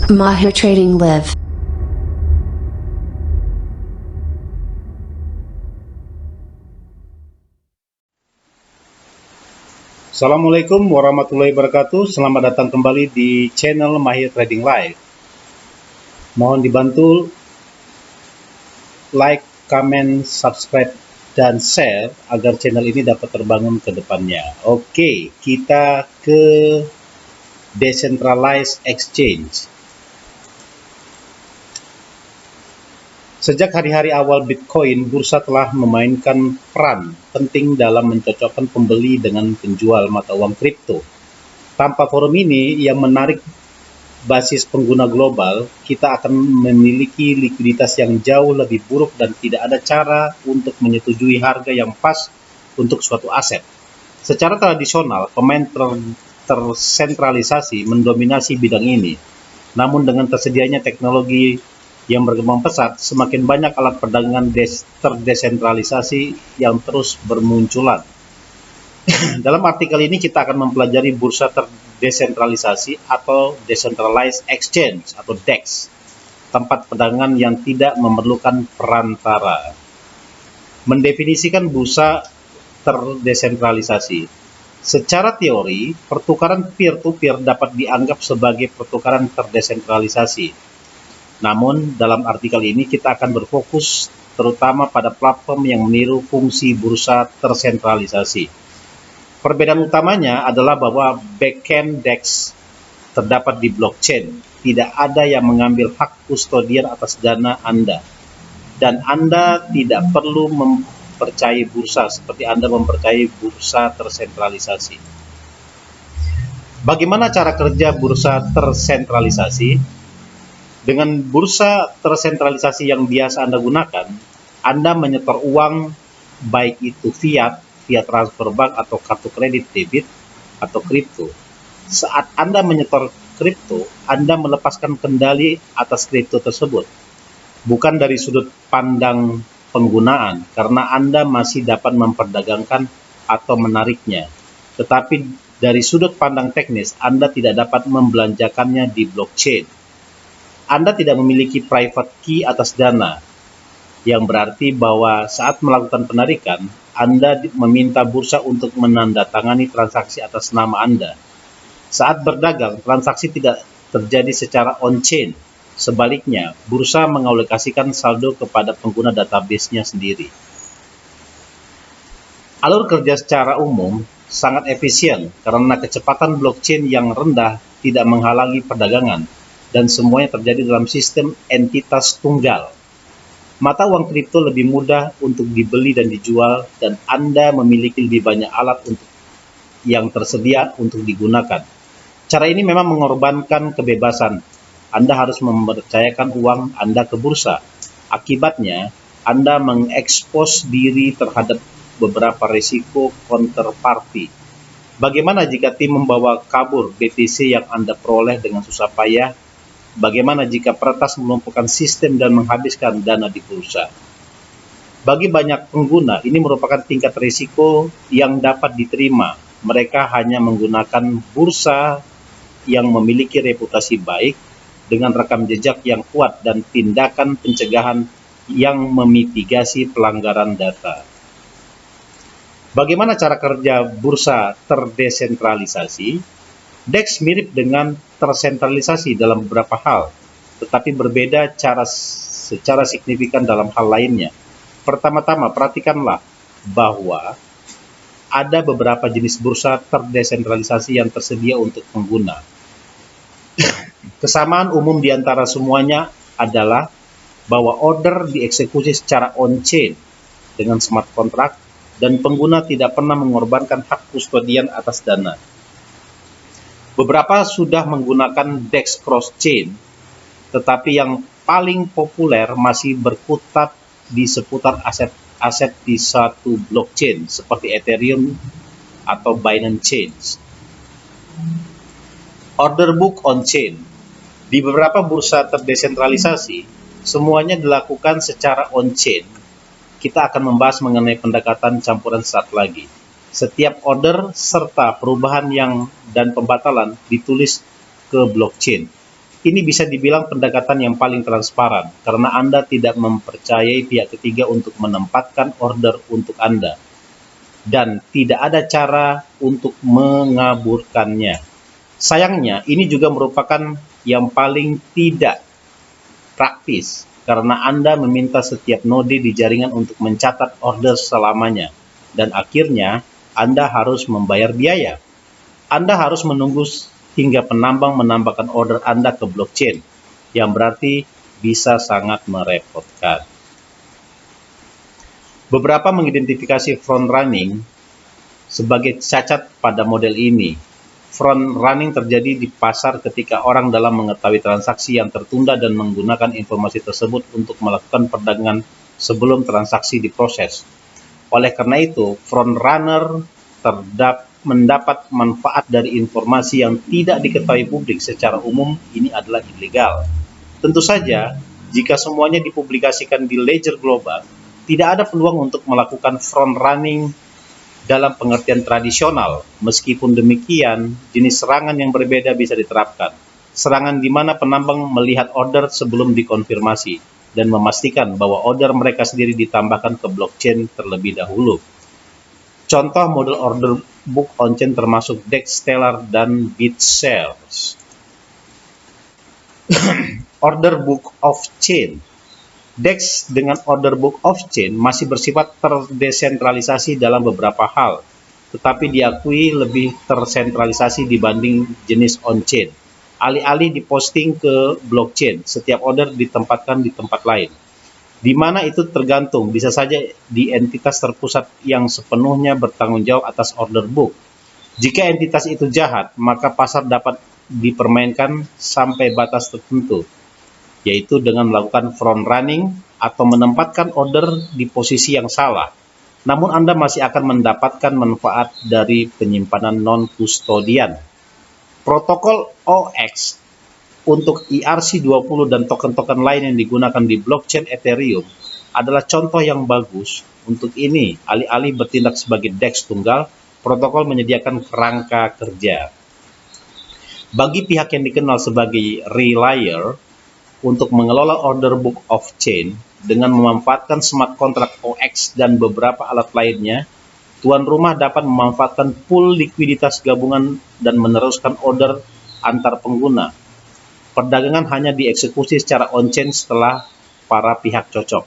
Mahir Trading Live. Assalamualaikum warahmatullahi wabarakatuh. Selamat datang kembali di channel Mahir Trading Live. Mohon dibantu like, comment, subscribe, dan share agar channel ini dapat terbangun ke depannya. Oke, kita ke Decentralized Exchange. Sejak hari-hari awal Bitcoin, bursa telah memainkan peran penting dalam mencocokkan pembeli dengan penjual mata uang kripto. Tanpa forum ini yang menarik basis pengguna global, kita akan memiliki likuiditas yang jauh lebih buruk dan tidak ada cara untuk menyetujui harga yang pas untuk suatu aset. Secara tradisional, pemain tersentralisasi mendominasi bidang ini. Namun dengan tersedianya teknologi yang berkembang pesat, semakin banyak alat perdagangan terdesentralisasi yang terus bermunculan. Dalam artikel ini kita akan mempelajari bursa terdesentralisasi atau Decentralized Exchange atau DEX, tempat perdagangan yang tidak memerlukan perantara. Mendefinisikan bursa terdesentralisasi. Secara teori, pertukaran peer-to-peer dapat dianggap sebagai pertukaran terdesentralisasi. Namun, dalam artikel ini kita akan berfokus terutama pada platform yang meniru fungsi bursa tersentralisasi. Perbedaan utamanya adalah bahwa backend DEX terdapat di blockchain. Tidak ada yang mengambil hak kustodian atas dana Anda. Dan Anda tidak perlu mempercayai bursa seperti Anda mempercayai bursa tersentralisasi. Bagaimana cara kerja bursa tersentralisasi? Dengan bursa tersentralisasi yang biasa Anda gunakan, Anda menyetor uang baik itu via transfer bank atau kartu kredit debit atau kripto. Saat Anda menyetor kripto, Anda melepaskan kendali atas kripto tersebut. Bukan dari sudut pandang penggunaan, karena Anda masih dapat memperdagangkan atau menariknya. Tetapi dari sudut pandang teknis, Anda tidak dapat membelanjakannya di blockchain. Anda tidak memiliki private key atas dana, yang berarti bahwa saat melakukan penarikan, Anda meminta bursa untuk menandatangani transaksi atas nama Anda. Saat berdagang, transaksi tidak terjadi secara on-chain. Sebaliknya, bursa mengalokasikan saldo kepada pengguna database-nya sendiri. Alur kerja secara umum sangat efisien karena kecepatan blockchain yang rendah tidak menghalangi perdagangan, dan semuanya terjadi dalam sistem entitas tunggal. Mata uang kripto lebih mudah untuk dibeli dan dijual, dan Anda memiliki lebih banyak alat yang tersedia untuk digunakan. Cara ini memang mengorbankan kebebasan. Anda harus mempercayakan uang Anda ke bursa. Akibatnya, Anda mengekspos diri terhadap beberapa risiko counterparty. Bagaimana jika tim membawa kabur BTC yang Anda peroleh dengan susah payah? Bagaimana jika peretas melumpuhkan sistem dan menghabiskan dana di bursa? Bagi banyak pengguna, ini merupakan tingkat risiko yang dapat diterima. Mereka hanya menggunakan bursa yang memiliki reputasi baik, dengan rekam jejak yang kuat dan tindakan pencegahan yang memitigasi pelanggaran data. Bagaimana cara kerja bursa terdesentralisasi? DEX mirip dengan tersentralisasi dalam beberapa hal, tetapi berbeda secara signifikan dalam hal lainnya. Pertama-tama, perhatikanlah bahwa ada beberapa jenis bursa terdesentralisasi yang tersedia untuk pengguna. Kesamaan umum di antara semuanya adalah bahwa order dieksekusi secara on-chain dengan smart contract, dan pengguna tidak pernah mengorbankan hak kustodian atas dana. Beberapa sudah menggunakan DEX cross-chain, tetapi yang paling populer masih berkutat di seputar aset-aset di satu blockchain seperti Ethereum atau Binance Chain. Order book on-chain. Di beberapa bursa terdesentralisasi, semuanya dilakukan secara on-chain. Kita akan membahas mengenai pendekatan campuran saat lagi. Setiap order serta perubahan dan pembatalan ditulis ke blockchain. Ini bisa dibilang pendekatan yang paling transparan, karena Anda tidak mempercayai pihak ketiga untuk menempatkan order untuk Anda, dan tidak ada cara untuk mengaburkannya. Sayangnya, ini juga merupakan yang paling tidak praktis, karena Anda meminta setiap node di jaringan untuk mencatat order selamanya, dan akhirnya Anda harus membayar biaya. Anda harus menunggu hingga penambang menambahkan order Anda ke blockchain, yang berarti bisa sangat merepotkan. Beberapa mengidentifikasi front running sebagai cacat pada model ini. Front running terjadi di pasar ketika orang dalam mengetahui transaksi yang tertunda dan menggunakan informasi tersebut untuk melakukan perdagangan sebelum transaksi diproses. Oleh karena itu, front runner mendapat manfaat dari informasi yang tidak diketahui publik secara umum. Ini adalah ilegal. Tentu saja, jika semuanya dipublikasikan di ledger global, tidak ada peluang untuk melakukan front running dalam pengertian tradisional. Meskipun demikian, jenis serangan yang berbeda bisa diterapkan. Serangan di mana penambang melihat order sebelum dikonfirmasi dan memastikan bahwa order mereka sendiri ditambahkan ke blockchain terlebih dahulu. Contoh model order book on-chain termasuk DEX, Stellar, dan BitShares. Order book off-chain. DEX dengan order book off-chain masih bersifat terdesentralisasi dalam beberapa hal, tetapi diakui lebih tersentralisasi dibanding jenis on-chain. Alih-alih diposting ke blockchain, setiap order ditempatkan di tempat lain, di mana itu tergantung bisa saja di entitas terpusat yang sepenuhnya bertanggung jawab atas order book. Jika entitas itu jahat, maka pasar dapat dipermainkan sampai batas tertentu, yaitu dengan melakukan front running atau menempatkan order di posisi yang salah. Namun Anda masih akan mendapatkan manfaat dari penyimpanan non-kustodian. Protokol OX untuk ERC20 dan token-token lain yang digunakan di blockchain Ethereum adalah contoh yang bagus. Untuk ini, alih-alih bertindak sebagai DEX tunggal, protokol menyediakan kerangka kerja. Bagi pihak yang dikenal sebagai relayer, untuk mengelola order book off-chain dengan memanfaatkan smart contract OX dan beberapa alat lainnya, tuan rumah dapat memanfaatkan pool likuiditas gabungan dan meneruskan order antar pengguna. Perdagangan hanya dieksekusi secara on-chain setelah para pihak cocok.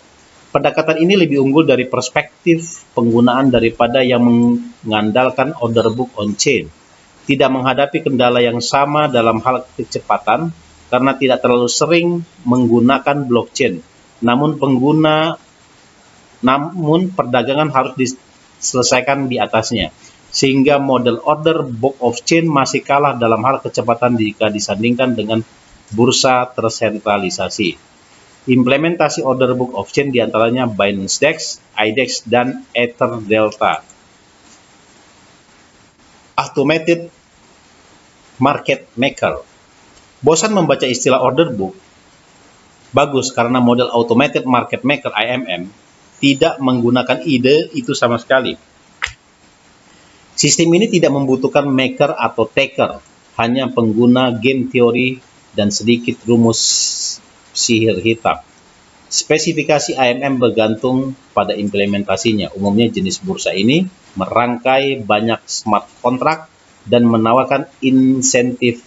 Pendekatan ini lebih unggul dari perspektif penggunaan daripada yang mengandalkan order book on-chain. Tidak menghadapi kendala yang sama dalam hal kecepatan karena tidak terlalu sering menggunakan blockchain. Namun perdagangan harus diselesaikan di atasnya, sehingga model order book off-chain masih kalah dalam hal kecepatan jika disandingkan dengan bursa tersentralisasi. Implementasi order book off-chain diantaranya Binance DEX, IDEX, dan EtherDelta. Automated Market Maker. Bosan membaca istilah order book? Bagus, karena model Automated Market Maker (AMM) tidak menggunakan ide itu sama sekali. Sistem ini tidak membutuhkan maker atau taker, hanya pengguna game teori dan sedikit rumus sihir hitam. Spesifikasi AMM bergantung pada implementasinya. Umumnya jenis bursa ini merangkai banyak smart contract dan menawarkan insentif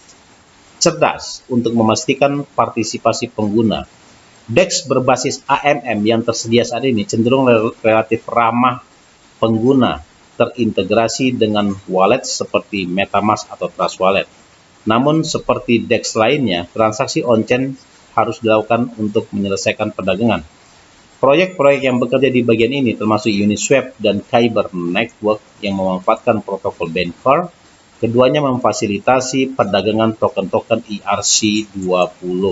cerdas untuk memastikan partisipasi pengguna. DEX berbasis AMM yang tersedia saat ini cenderung relatif ramah pengguna, terintegrasi dengan wallet seperti MetaMask atau Trust Wallet. Namun seperti DEX lainnya, transaksi on-chain harus dilakukan untuk menyelesaikan perdagangan. Proyek-proyek yang bekerja di bagian ini termasuk Uniswap dan Kyber Network yang memanfaatkan protokol Bancor. Keduanya memfasilitasi perdagangan token-token ERC20.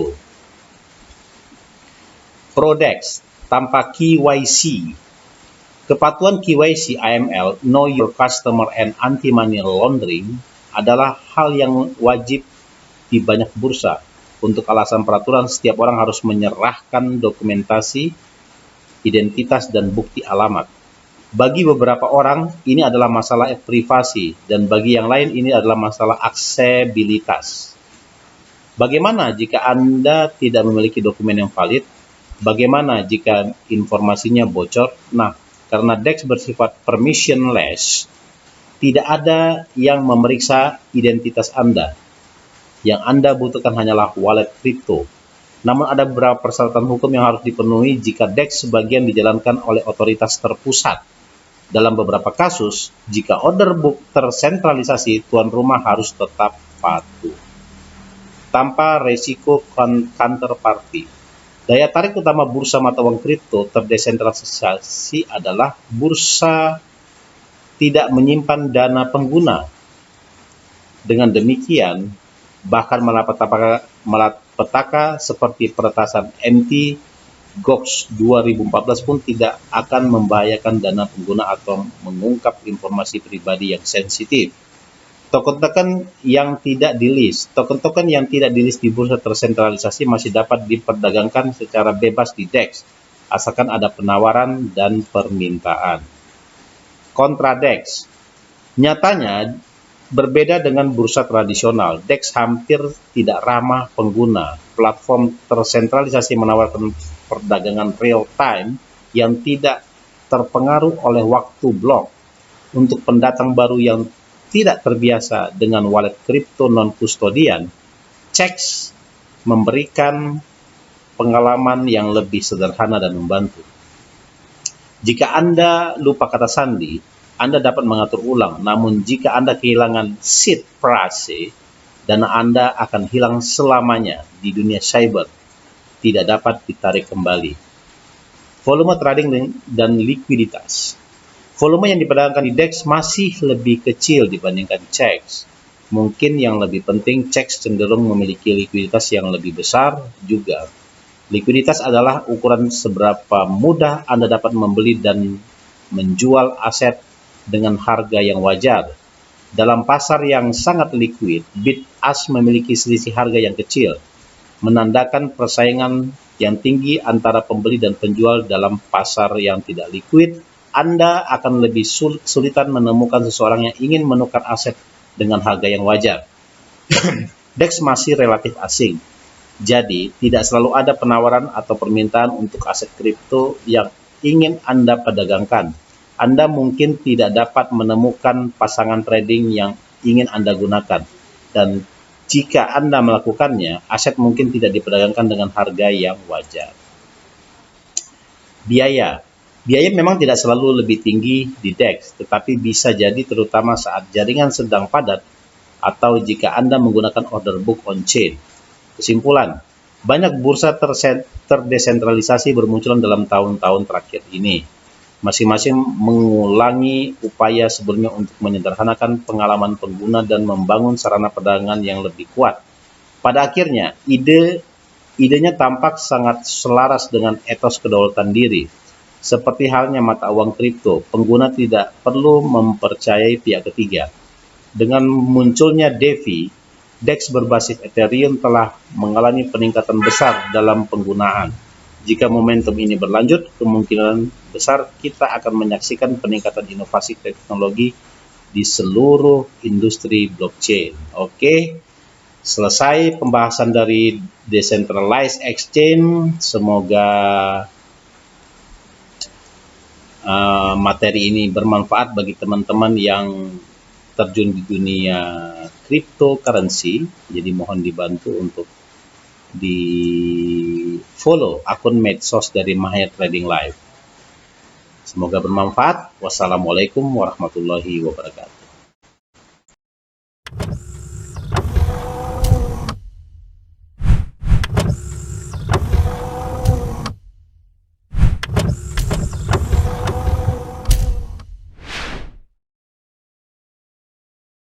Prodex tanpa KYC. Kepatuhan KYC AML, Know Your Customer and Anti-Money Laundering, adalah hal yang wajib di banyak bursa. Untuk alasan peraturan, setiap orang harus menyerahkan dokumentasi, identitas, dan bukti alamat. Bagi beberapa orang, ini adalah masalah privasi, dan bagi yang lain ini adalah masalah aksesibilitas. Bagaimana jika Anda tidak memiliki dokumen yang valid? Bagaimana jika informasinya bocor? Nah, karena DEX bersifat permissionless, tidak ada yang memeriksa identitas Anda. Yang Anda butuhkan hanyalah wallet kripto. Namun ada beberapa persyaratan hukum yang harus dipenuhi jika DEX sebagian dijalankan oleh otoritas terpusat. Dalam beberapa kasus, jika order book tersentralisasi, tuan rumah harus tetap patuh tanpa resiko counterparty. Daya tarik utama bursa mata uang kripto terdesentralisasi adalah bursa tidak menyimpan dana pengguna. Dengan demikian, bahkan malapetaka seperti peretasan MT Gox 2014 pun tidak akan membahayakan dana pengguna atau mengungkap informasi pribadi yang sensitif. Token-token yang tidak di list di bursa tersentralisasi masih dapat diperdagangkan secara bebas di DEX, asalkan ada penawaran dan permintaan. Kontra DEX. Nyatanya, berbeda dengan bursa tradisional, DEX hampir tidak ramah pengguna. Platform tersentralisasi menawarkan perdagangan real-time yang tidak terpengaruh oleh waktu blok. Untuk pendatang baru yang tidak terbiasa dengan wallet kripto non-kustodian, CEX memberikan pengalaman yang lebih sederhana dan membantu. Jika Anda lupa kata sandi, Anda dapat mengatur ulang, namun jika Anda kehilangan seed phrase, dana Anda akan hilang selamanya di dunia cyber, tidak dapat ditarik kembali. Volume trading dan likuiditas. Volume yang diperdagangkan di DEX masih lebih kecil dibandingkan CEX. Mungkin yang lebih penting, CEX cenderung memiliki likuiditas yang lebih besar juga. Likuiditas adalah ukuran seberapa mudah Anda dapat membeli dan menjual aset dengan harga yang wajar. Dalam pasar yang sangat likuid, bid-ask memiliki selisih harga yang kecil, menandakan persaingan yang tinggi antara pembeli dan penjual. Dalam pasar yang tidak likuid, Anda akan lebih sulitan menemukan seseorang yang ingin menukar aset dengan harga yang wajar. DEX masih relatif asing, jadi tidak selalu ada penawaran atau permintaan untuk aset kripto yang ingin Anda perdagangkan. Anda mungkin tidak dapat menemukan pasangan trading yang ingin Anda gunakan, dan jika Anda melakukannya, aset mungkin tidak diperdagangkan dengan harga yang wajar. Biaya memang tidak selalu lebih tinggi di DEX, tetapi bisa jadi terutama saat jaringan sedang padat atau jika Anda menggunakan order book on-chain. Kesimpulan, banyak bursa terdesentralisasi bermunculan dalam tahun-tahun terakhir ini. Masing-masing mengulangi upaya sebelumnya untuk menyederhanakan pengalaman pengguna dan membangun sarana perdagangan yang lebih kuat. Pada akhirnya, idenya tampak sangat selaras dengan etos kedaulatan diri. Seperti halnya mata uang kripto, pengguna tidak perlu mempercayai pihak ketiga. Dengan munculnya DeFi, DEX berbasis Ethereum telah mengalami peningkatan besar dalam penggunaan. Jika momentum ini berlanjut, kemungkinan besar kita akan menyaksikan peningkatan inovasi teknologi di seluruh industri blockchain. Oke, selesai pembahasan dari Decentralized Exchange. Semoga materi ini bermanfaat bagi teman-teman yang terjun di dunia cryptocurrency. Jadi mohon dibantu untuk di follow akun medsos dari Mahir Trading Live. Semoga bermanfaat. Wassalamualaikum warahmatullahi wabarakatuh.